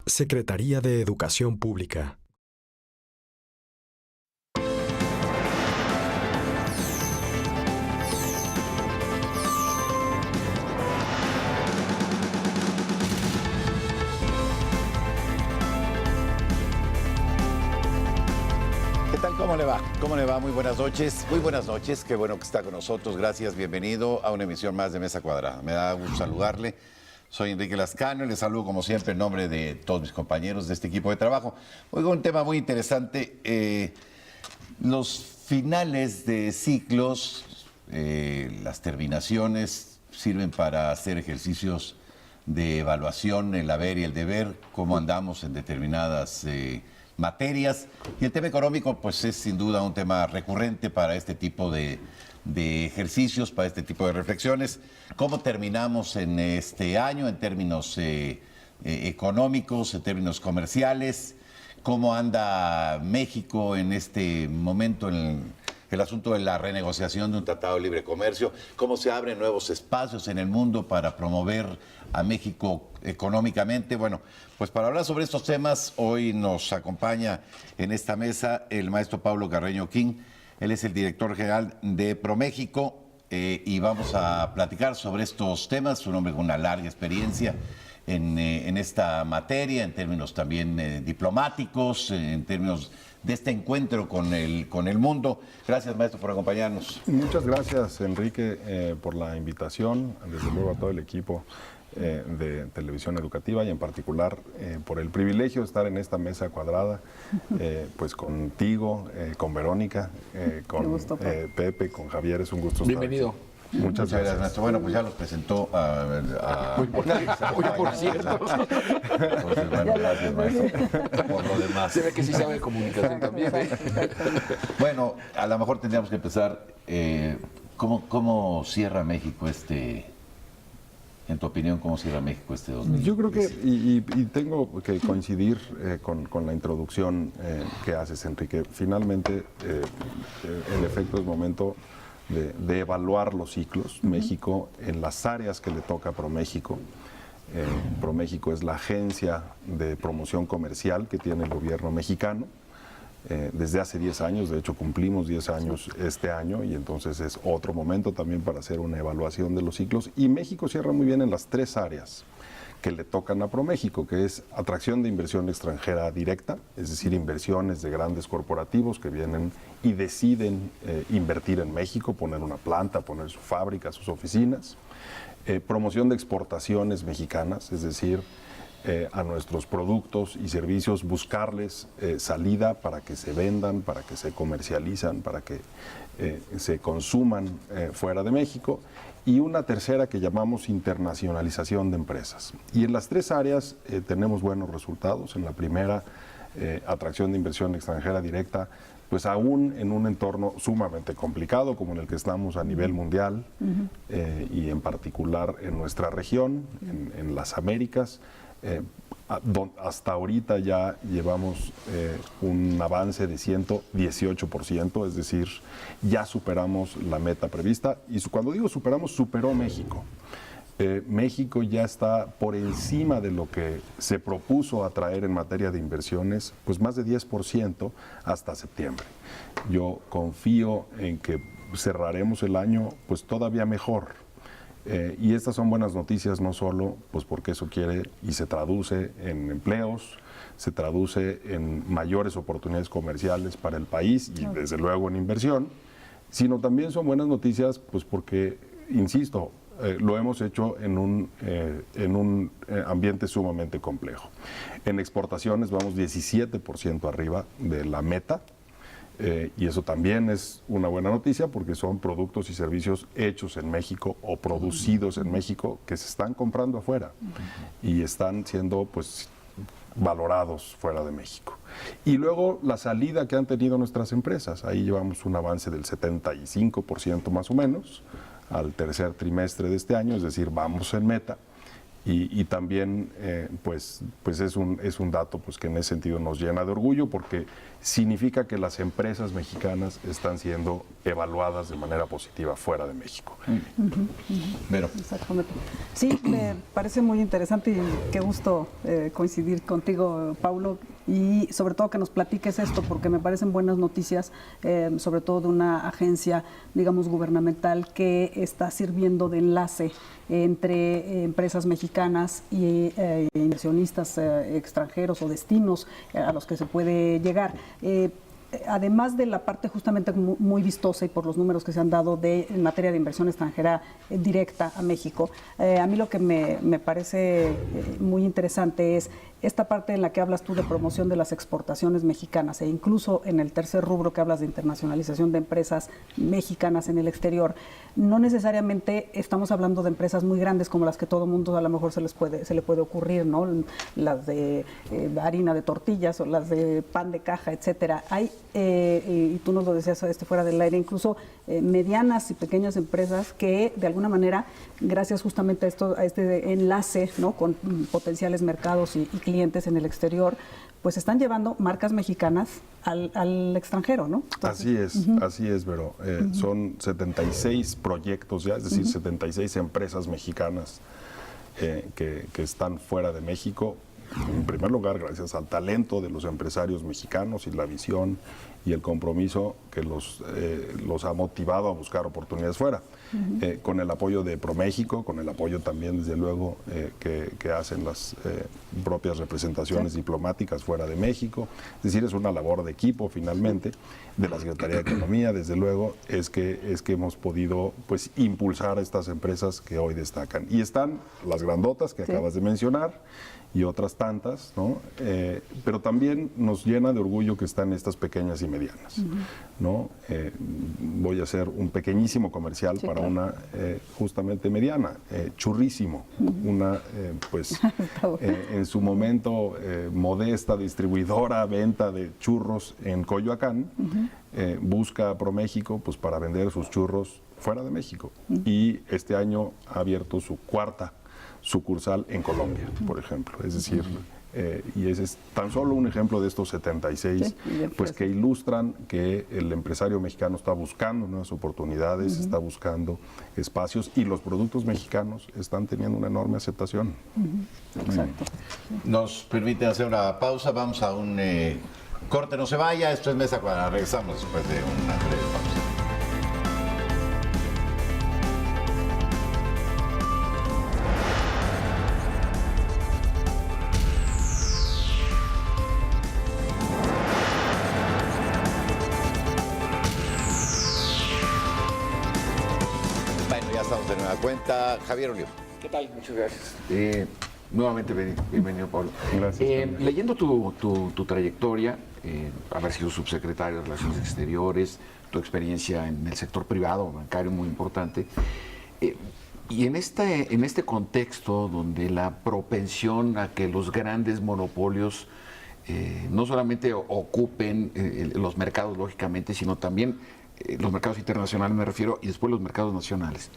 Secretaría de Educación Pública. ¿Qué tal? ¿Cómo le va? ¿Cómo le va? Muy buenas noches. Muy buenas noches. Qué bueno que está con nosotros. Gracias. Bienvenido a una emisión más de Mesa Cuadrada. Me da gusto saludarle. Soy Enrique Lascano y les saludo como siempre en nombre de todos mis compañeros de este equipo de trabajo. Hoy con un tema muy interesante. Los finales de ciclos, las terminaciones sirven para hacer ejercicios de evaluación, el haber y el deber, cómo andamos en determinadas materias. Y el tema económico, pues es sin duda un tema recurrente para este tipo de ejercicios, para este tipo de reflexiones. ¿Cómo terminamos en este año en términos económicos, en términos comerciales? ¿Cómo anda México en este momento en el asunto de la renegociación de un tratado de libre comercio? ¿Cómo se abren nuevos espacios en el mundo para promover a México económicamente? Bueno, pues para hablar sobre estos temas, hoy nos acompaña en esta mesa el maestro Pablo Carreño King. Él es el director general de ProMéxico y vamos a platicar sobre estos temas. Un hombre con una larga experiencia en esta materia, en términos también diplomáticos, en términos de este encuentro con el mundo. Gracias, maestro, por acompañarnos. Muchas gracias, Enrique, por la invitación, desde luego a todo el equipo de Televisión Educativa y en particular por el privilegio de estar en esta mesa cuadrada, pues contigo, con Verónica, con Pepe, con Javier. Es un gusto Bienvenido. estar aquí. Muchas gracias, maestro. Bueno, pues ya los presentó Muy por cierto. Entonces, bueno, gracias, maestro, por lo demás. Se ve que sí sabe de comunicación también, ¿eh? Bueno, a lo mejor tendríamos que empezar. ¿Cómo cierra México en tu opinión, cómo cierra México este 2017? Yo creo que, y tengo que coincidir con la introducción que haces, Enrique. Finalmente, en efecto, es momento de evaluar los ciclos. México, en las áreas que le toca a ProMéxico. ProMéxico es la agencia de promoción comercial que tiene el gobierno mexicano. Desde hace 10 años, de hecho cumplimos 10 años este año y entonces es otro momento también para hacer una evaluación de los ciclos. Y México cierra muy bien en las 3 áreas que le tocan a ProMéxico, que es atracción de inversión extranjera directa, es decir, inversiones de grandes corporativos que vienen y deciden invertir en México, poner una planta, poner su fábrica, sus oficinas. Promoción de exportaciones mexicanas, es decir, a nuestros productos y servicios, buscarles salida para que se vendan, para que se comercializan, para que se consuman fuera de México. Y una tercera que llamamos internacionalización de empresas. Y en las 3 áreas tenemos buenos resultados. En la primera, atracción de inversión extranjera directa, pues aún en un entorno sumamente complicado como en el que estamos a nivel mundial y en particular en nuestra región, en las Américas. Hasta ahorita ya llevamos un avance de 118%, es decir, ya superamos la meta prevista. Y cuando digo superamos, superó México. México ya está por encima de lo que se propuso atraer en materia de inversiones, pues más de 10% hasta septiembre. Yo confío en que cerraremos el año pues todavía mejor. Y estas son buenas noticias no solo pues porque eso quiere y se traduce en empleos, se traduce en mayores oportunidades comerciales para el país y desde luego en inversión, sino también son buenas noticias pues porque, insisto, lo hemos hecho en un ambiente sumamente complejo. En exportaciones vamos 17% arriba de la meta. Y eso también es una buena noticia porque son productos y servicios hechos en México o producidos en México que se están comprando afuera y están siendo pues valorados fuera de México. Y luego la salida que han tenido nuestras empresas, ahí llevamos un avance del 75% más o menos al tercer trimestre de este año, es decir, vamos en meta. Y también pues es un dato pues, que en ese sentido nos llena de orgullo porque significa que las empresas mexicanas están siendo evaluadas de manera positiva fuera de México. Pero, Exactamente. Sí, me parece muy interesante y qué gusto coincidir contigo, Paulo, y sobre todo que nos platiques esto, porque me parecen buenas noticias, sobre todo de una agencia, digamos, gubernamental que está sirviendo de enlace entre empresas mexicanas y inversionistas extranjeros o destinos a los que se puede llegar. Además de la parte justamente muy vistosa y por los números que se han dado en materia de inversión extranjera directa a México, a mí lo que me parece muy interesante es esta parte en la que hablas tú de promoción de las exportaciones mexicanas e incluso en el tercer rubro que hablas de internacionalización de empresas mexicanas en el exterior. No necesariamente estamos hablando de empresas muy grandes como las que todo mundo a lo mejor se le puede ocurrir, ¿no? Las de harina de tortillas o las de pan de caja, etcétera. Hay, y tú nos lo decías fuera del aire, incluso medianas y pequeñas empresas que de alguna manera, gracias justamente a este enlace, ¿no?, con potenciales mercados y clientes en el exterior, pues están llevando marcas mexicanas al extranjero, ¿no? Entonces, así es, Vero. Son 76 proyectos ya, es decir, 76 empresas mexicanas que están fuera de México. En primer lugar, gracias al talento de los empresarios mexicanos y la visión y el compromiso que los ha motivado a buscar oportunidades fuera. Con el apoyo de ProMéxico, con el apoyo también, desde luego, que hacen las propias representaciones diplomáticas fuera de México. Es decir, es una labor de equipo, finalmente, de la Secretaría de Economía, desde luego, es que hemos podido pues, impulsar a estas empresas que hoy destacan. Y están las grandotas que acabas de mencionar, y otras tantas, ¿no? Pero también nos llena de orgullo que están estas pequeñas y medianas, ¿no? Voy a hacer un pequeñísimo comercial para una justamente mediana, Churrísimo, una pues en su momento modesta distribuidora, venta de churros en Coyoacán, busca a ProMéxico pues para vender sus churros fuera de México y este año ha abierto su cuarta sucursal en Colombia, por ejemplo. Es decir, y ese es tan solo un ejemplo de estos 76, pues que ilustran que el empresario mexicano está buscando nuevas oportunidades, está buscando espacios y los productos mexicanos están teniendo una enorme aceptación. Exacto. nos permiten hacer una pausa, vamos a un corte, no se vaya, esto es Mesa Cuadrada, regresamos después de una breve pausa. De nueva cuenta, Javier Olivo. ¿Qué tal? Muchas gracias. Nuevamente, bienvenido, Pablo. Gracias. Leyendo tu trayectoria, haber sido subsecretario de Relaciones Exteriores, tu experiencia en el sector privado, bancario muy importante, y en este contexto donde la propensión a que los grandes monopolios no solamente ocupen los mercados, lógicamente, sino también los mercados internacionales, me refiero, y después los mercados nacionales.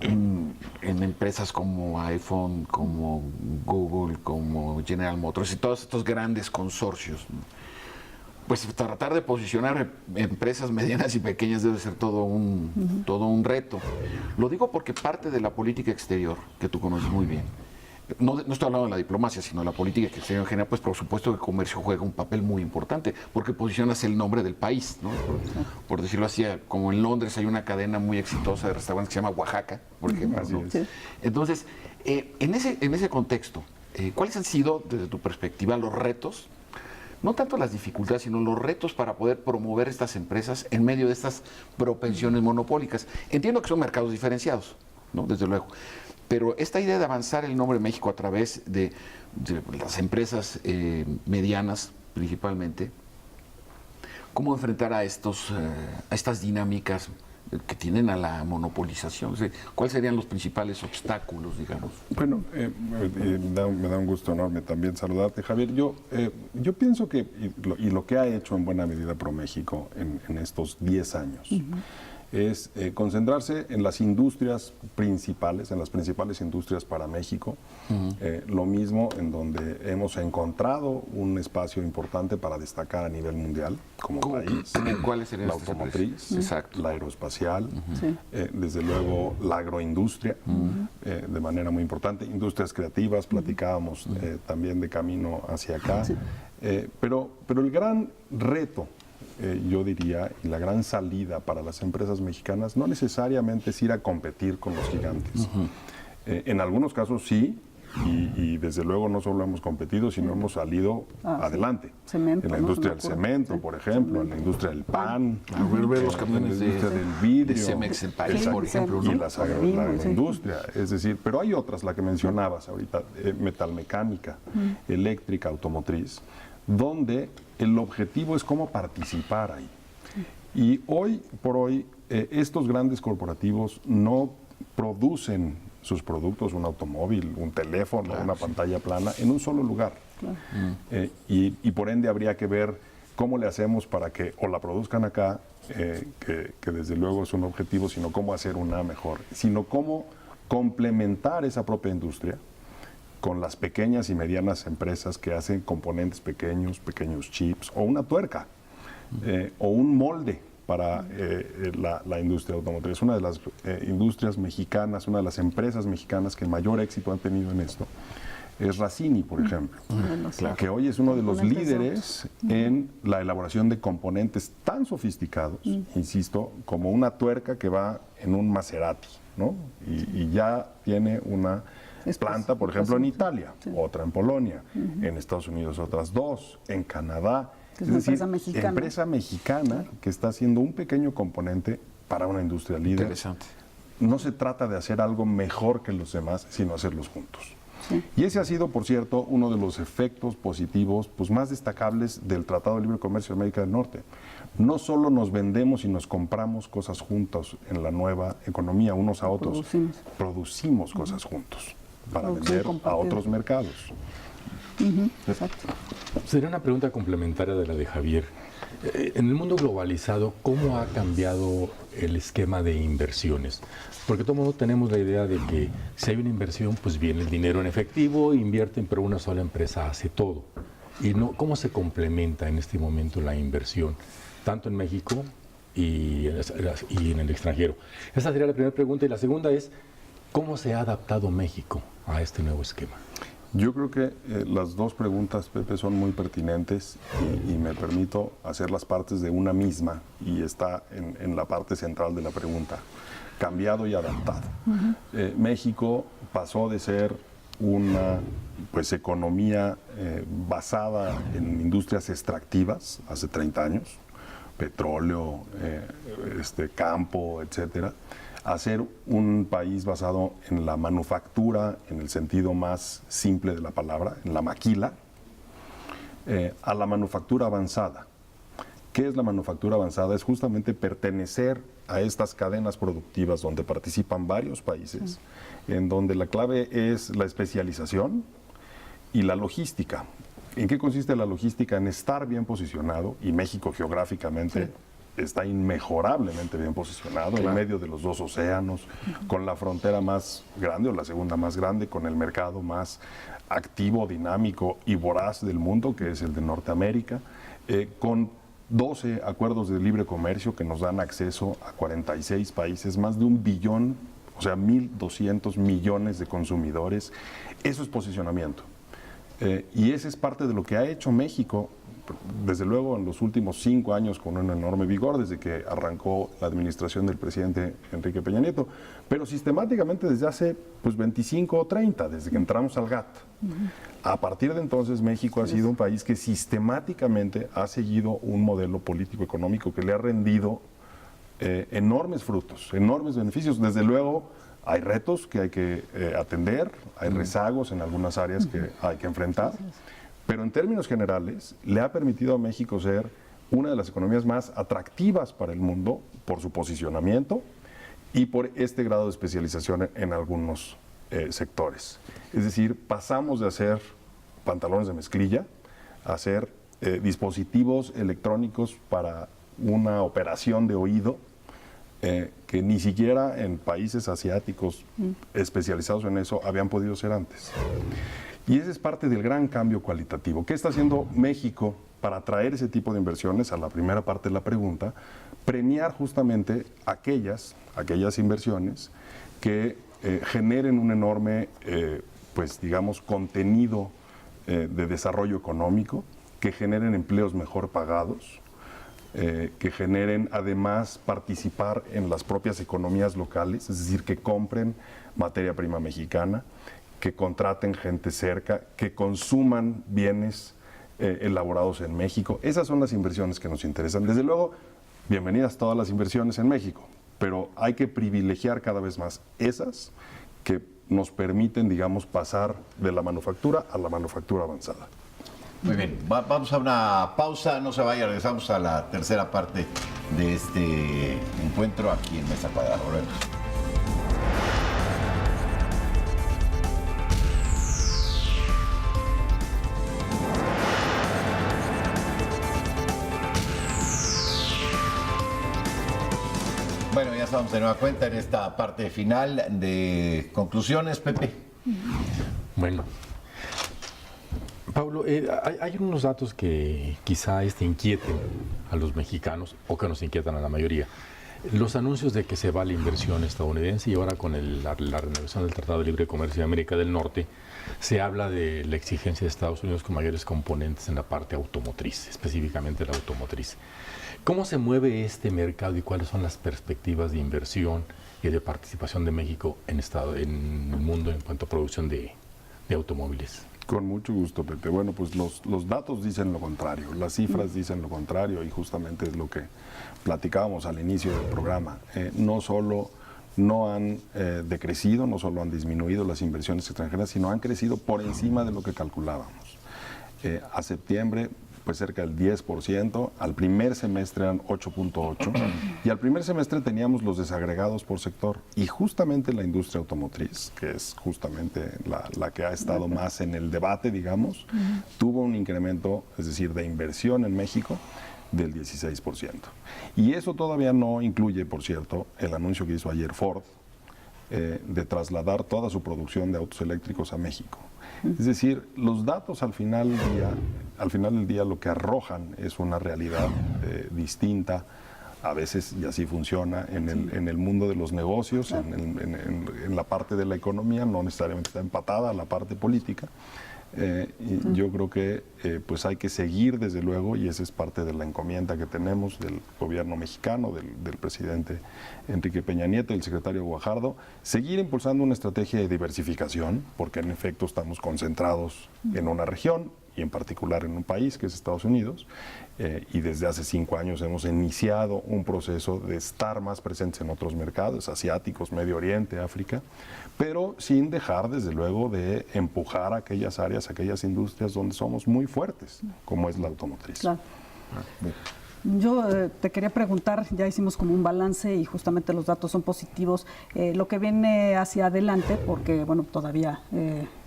En empresas como iPhone, como Google, como General Motors y todos estos grandes consorcios, ¿no? Pues tratar de posicionar empresas medianas y pequeñas debe ser todo un reto. Lo digo porque parte de la política exterior, que tú conoces muy bien, no estoy hablando de la diplomacia, sino de la política exterior en general, pues por supuesto que el comercio juega un papel muy importante, porque posicionas el nombre del país, ¿no? Por decirlo así, como en Londres hay una cadena muy exitosa de restaurantes que se llama Oaxaca, por ejemplo, ¿no? Entonces, en ese contexto, ¿cuáles han sido, desde tu perspectiva, los retos? No tanto las dificultades, sino los retos para poder promover estas empresas en medio de estas propensiones monopólicas. Entiendo que son mercados diferenciados, ¿no? Desde luego. Pero esta idea de avanzar el nombre de México a través de las empresas medianas, principalmente, ¿cómo enfrentar a estas dinámicas que tienen a la monopolización? O sea, ¿cuáles serían los principales obstáculos, digamos? Bueno, me da un gusto enorme también saludarte, Javier. Yo pienso que, y lo que ha hecho en buena medida ProMéxico en estos 10 años, es concentrarse en las industrias principales, en las principales industrias para México. Lo mismo en donde hemos encontrado un espacio importante para destacar a nivel mundial como país. ¿Cuáles serían la estas automotriz, Exacto. la aeroespacial, Sí. desde luego la agroindustria, de manera muy importante, industrias creativas, platicábamos también de camino hacia acá. Sí. Pero el gran reto, yo diría, y la gran salida para las empresas mexicanas no necesariamente es ir a competir con los gigantes. En algunos casos sí, y desde luego no solo hemos competido, sino hemos salido adelante. Sí. Cemento, en la ¿no? industria del Me acuerdo. cemento, Sí. por ejemplo, en la industria del pan, Ver los en camiones la industria de del vidrio, Cemex en París, exacto, por ejemplo, y ¿no? la agroindustria, es decir, pero hay otras, la que mencionabas ahorita, metalmecánica, eléctrica, automotriz, donde el objetivo es cómo participar ahí. Y hoy por hoy, estos grandes corporativos no producen sus productos, un automóvil, un teléfono, una pantalla plana, en un solo lugar. Y por ende habría que ver cómo le hacemos para que o la produzcan acá, que desde luego es un objetivo, sino cómo hacer una mejor, sino cómo complementar esa propia industria con las pequeñas y medianas empresas que hacen componentes pequeños, pequeños chips, o una tuerca, o un molde para la industria automotriz. Es una de las industrias mexicanas, una de las empresas mexicanas que mayor éxito han tenido en esto. Es Racini, por ejemplo, que hoy es uno de los líderes en la elaboración de componentes tan sofisticados, insisto, como una tuerca que va en un Maserati, ¿no? Y ya tiene una planta, por ejemplo, en Italia, otra en Polonia, en Estados Unidos otras dos, en Canadá. Es una empresa mexicana. Empresa mexicana que está haciendo un pequeño componente para una industria líder. Interesante. No se trata de hacer algo mejor que los demás, sino hacerlos juntos. Sí. Y ese ha sido, por cierto, uno de los efectos positivos pues, más destacables del Tratado de Libre Comercio de América del Norte. No solo nos vendemos y nos compramos cosas juntos en la nueva economía, unos a otros, producimos cosas juntos para vender a otros mercados. Exacto. Sería una pregunta complementaria de la de Javier. En el mundo globalizado, ¿cómo ha cambiado el esquema de inversiones? Porque todo el mundo tenemos la idea de que si hay una inversión, pues viene el dinero en efectivo, invierten, pero una sola empresa hace todo. Y no, ¿cómo se complementa en este momento la inversión, tanto en México y en el extranjero? Esa sería la primera pregunta. Y la segunda es, ¿cómo se ha adaptado México a este nuevo esquema? Yo creo que las dos preguntas, Pepe, son muy pertinentes y me permito hacer las partes de una misma y está en la parte central de la pregunta, cambiado y adaptado. México pasó de ser una economía basada en industrias extractivas hace 30 años, petróleo, campo, etcétera, a ser un país basado en la manufactura, en el sentido más simple de la palabra, en la maquila, a la manufactura avanzada. ¿Qué es la manufactura avanzada? Es justamente pertenecer a estas cadenas productivas donde participan varios países, en donde la clave es la especialización y la logística. ¿En qué consiste la logística? En estar bien posicionado, y México geográficamente está inmejorablemente bien posicionado en medio de los dos océanos, con la frontera más grande o la segunda más grande, con el mercado más activo, dinámico y voraz del mundo, que es el de Norteamérica, con 12 acuerdos de libre comercio que nos dan acceso a 46 países, más de 1 billón, o sea, 1.200 millones de consumidores. Eso es posicionamiento. Y ese es parte de lo que ha hecho México, desde luego en los últimos 5 años con un enorme vigor, desde que arrancó la administración del presidente Enrique Peña Nieto, pero sistemáticamente desde hace 25 o 30, desde que entramos al GATT. A partir de entonces México ha sido un país que sistemáticamente ha seguido un modelo político-económico que le ha rendido enormes frutos, enormes beneficios. Desde luego hay retos que hay que atender, hay rezagos en algunas áreas que hay que enfrentar, pero en términos generales le ha permitido a México ser una de las economías más atractivas para el mundo por su posicionamiento y por este grado de especialización en algunos sectores. Es decir, pasamos de hacer pantalones de mezclilla a hacer dispositivos electrónicos para una operación de oído que ni siquiera en países asiáticos especializados en eso habían podido ser antes. Y ese es parte del gran cambio cualitativo. ¿Qué está haciendo México para atraer ese tipo de inversiones? A la primera parte de la pregunta, premiar justamente aquellas inversiones que generen un enorme, pues digamos, contenido de desarrollo económico, que generen empleos mejor pagados, que generen además participar en las propias economías locales, es decir, que compren materia prima mexicana, que contraten gente cerca, que consuman bienes elaborados en México. Esas son las inversiones que nos interesan. Desde luego, bienvenidas todas las inversiones en México, pero hay que privilegiar cada vez más esas que nos permiten, digamos, pasar de la manufactura a la manufactura avanzada. Muy bien, vamos a una pausa, no se vaya, regresamos a la tercera parte de este encuentro aquí en Mesa Cuadrada. Volvemos. Bueno, ya estamos de nueva cuenta en esta parte final de conclusiones, Pepe. Bueno, Pablo, hay unos datos que quizá inquieten a los mexicanos o que nos inquietan a la mayoría. Los anuncios de que se va la inversión estadounidense y ahora con la renovación del Tratado de Libre Comercio de América del Norte se habla de la exigencia de Estados Unidos con mayores componentes en la parte automotriz, específicamente la automotriz. ¿Cómo se mueve este mercado y cuáles son las perspectivas de inversión y de participación de México en el mundo en cuanto a producción de automóviles? Con mucho gusto, Pepe. Bueno, pues los datos dicen lo contrario, las cifras dicen lo contrario y justamente es lo que platicábamos al inicio del programa. No solo no han decrecido, no solo han disminuido las inversiones extranjeras, sino han crecido por encima de lo que calculábamos. A septiembre, pues cerca del 10%, al primer semestre eran 8.8% y al primer semestre teníamos los desagregados por sector y justamente la industria automotriz, que es justamente la que ha estado más en el debate, digamos, tuvo un incremento, es decir, de inversión en México del 16%. Y eso todavía no incluye, por cierto, el anuncio que hizo ayer Ford de trasladar toda su producción de autos eléctricos a México. Es decir, los datos al final del día lo que arrojan es una realidad distinta, a veces, y así funciona, en el mundo de los negocios, en la parte de la economía, no necesariamente está empatada a la parte política. Y yo creo que pues hay que seguir desde luego, y esa es parte de la encomienda que tenemos del gobierno mexicano, del presidente Enrique Peña Nieto, del secretario Guajardo, seguir impulsando una estrategia de diversificación, porque en efecto estamos concentrados en una región y en particular en un país que es Estados Unidos, y desde hace 5 años hemos iniciado un proceso de estar más presentes en otros mercados, asiáticos, Medio Oriente, África, pero sin dejar desde luego de empujar a aquellas áreas, a aquellas industrias donde somos muy fuertes, como es la automotriz. Claro. Yo te quería preguntar, ya hicimos como un balance y justamente los datos son positivos, lo que viene hacia adelante, porque bueno, todavía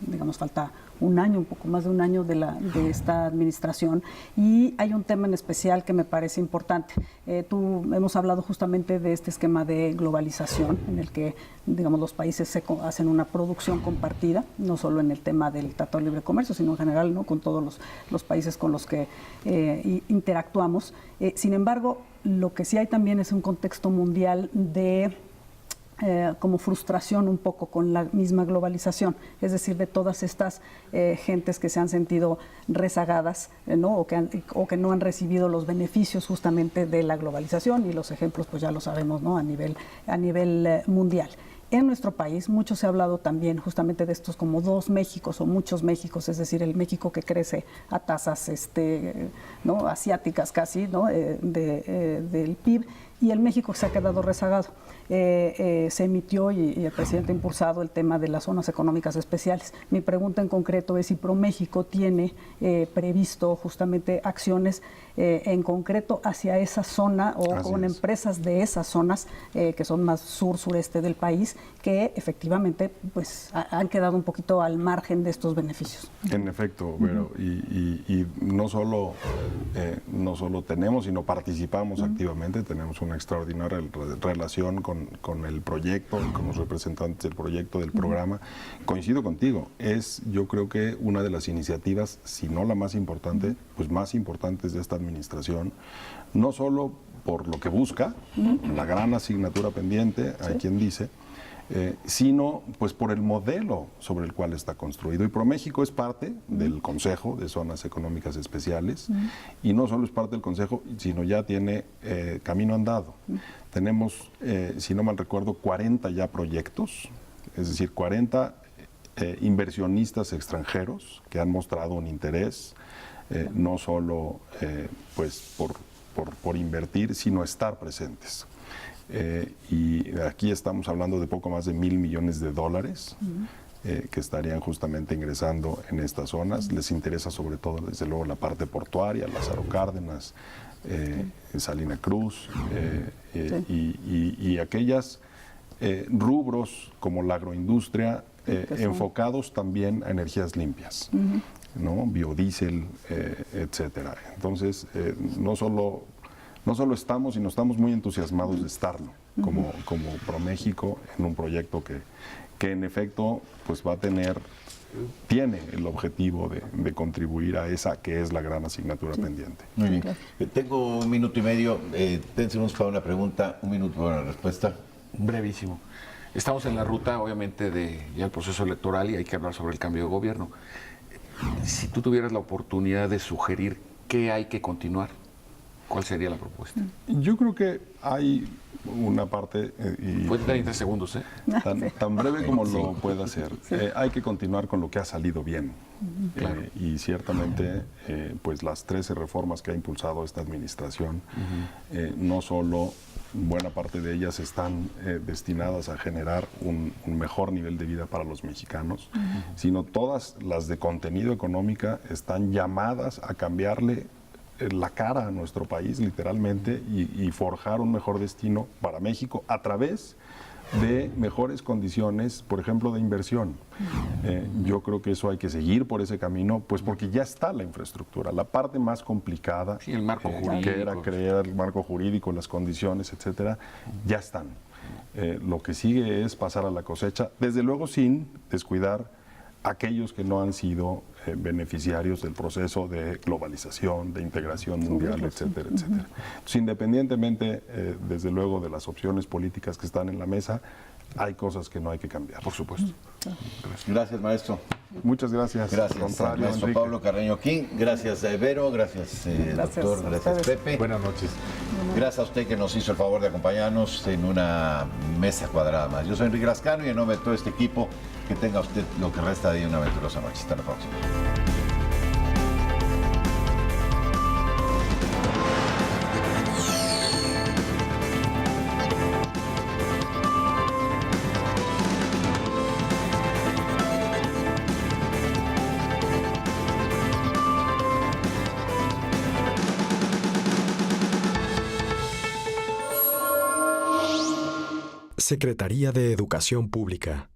digamos falta un año, un poco más de un año de esta administración, y hay un tema en especial que me parece importante. Hemos hablado justamente de este esquema de globalización en el que, digamos, los países hacen una producción compartida, no solo en el tema del Tratado de Libre Comercio, sino en general, ¿no?, con todos los países con los que interactuamos. Sin embargo, lo que sí hay también es un contexto mundial de como frustración un poco con la misma globalización, es decir, de todas estas gentes que se han sentido rezagadas, ¿no?, o que no han recibido los beneficios justamente de la globalización, y los ejemplos pues ya lo sabemos, ¿no?, a nivel mundial. En nuestro país mucho se ha hablado también justamente de estos como dos Méxicos o muchos Méxicos, es decir, el México que crece a tasas ¿no?, asiáticas casi, ¿no?, del PIB, y el México que se ha quedado rezagado. Se emitió y el presidente ha impulsado el tema de las zonas económicas especiales. Mi pregunta en concreto es si ProMéxico tiene previsto justamente acciones en concreto hacia esa zona o Así con es. Empresas de esas zonas que son más sureste del país, que efectivamente pues han quedado un poquito al margen de estos beneficios. En efecto, Vero, y no solo tenemos, sino participamos activamente. Tenemos un una extraordinaria relación con el proyecto, con los representantes del proyecto, del programa. Coincido contigo, es yo creo que una de las iniciativas, si no la más importante, pues más importantes de esta administración, no solo por lo que busca, la gran asignatura pendiente, hay quien dice, sino pues por el modelo sobre el cual está construido. Y ProMéxico es parte del Consejo de Zonas Económicas Especiales, y no solo es parte del Consejo, sino ya tiene camino andado. Tenemos, si no mal recuerdo, 40 ya proyectos, es decir, 40 inversionistas extranjeros que han mostrado un interés, no solo pues por invertir, sino estar presentes. Y aquí estamos hablando de poco más de $1,000 millones que estarían justamente ingresando en estas zonas. Les interesa sobre todo, desde luego, la parte portuaria, Lázaro Cárdenas, Salina Cruz, y aquellas rubros como la agroindustria enfocados también a energías limpias, ¿no? Biodiesel, etcétera. Entonces, no solo estamos, sino estamos muy entusiasmados de estarlo como ProMéxico en un proyecto que en efecto pues tiene el objetivo de contribuir a esa que es la gran asignatura pendiente. Muy bien. Tengo 1 minuto y medio. 10 segundos para una pregunta, 1 minuto para una respuesta. Brevísimo. Estamos en la ruta, obviamente, de ya el proceso electoral y hay que hablar sobre el cambio de gobierno. Si tú tuvieras la oportunidad de sugerir qué hay que continuar, ¿cuál sería la propuesta? Yo creo que hay una parte... Fue 30 segundos, ¿eh? Tan breve como lo pueda hacer. Hay que continuar con lo que ha salido bien. Claro. Y ciertamente, pues las 13 reformas que ha impulsado esta administración, no solo buena parte de ellas están destinadas a generar un mejor nivel de vida para los mexicanos, sino todas las de contenido económica están llamadas a cambiarle la cara a nuestro país, literalmente, y forjar un mejor destino para México a través de mejores condiciones, por ejemplo, de inversión. Yo creo que eso hay que seguir por ese camino, pues porque ya está la infraestructura. La parte más complicada, sí, el marco jurídico, que era crear el marco jurídico, las condiciones, etcétera, ya están. Lo que sigue es pasar a la cosecha, desde luego sin descuidar aquellos que no han sido beneficiarios del proceso de globalización, de integración mundial, etcétera, etcétera. Entonces, independientemente, desde luego, de las opciones políticas que están en la mesa, hay cosas que no hay que cambiar. Por supuesto. Gracias, maestro. Muchas gracias. Gracias, Contrario, maestro Enrique. Pablo Carreño King. Gracias, Vero. Gracias, doctor. a Gracias, ustedes. Pepe. Buenas noches. Gracias a usted que nos hizo el favor de acompañarnos en una mesa cuadrada más. Yo soy Enrique Lascano y en nombre de todo este equipo, que tenga usted lo que resta de una aventurosa noche. Hasta la próxima. Secretaría de Educación Pública.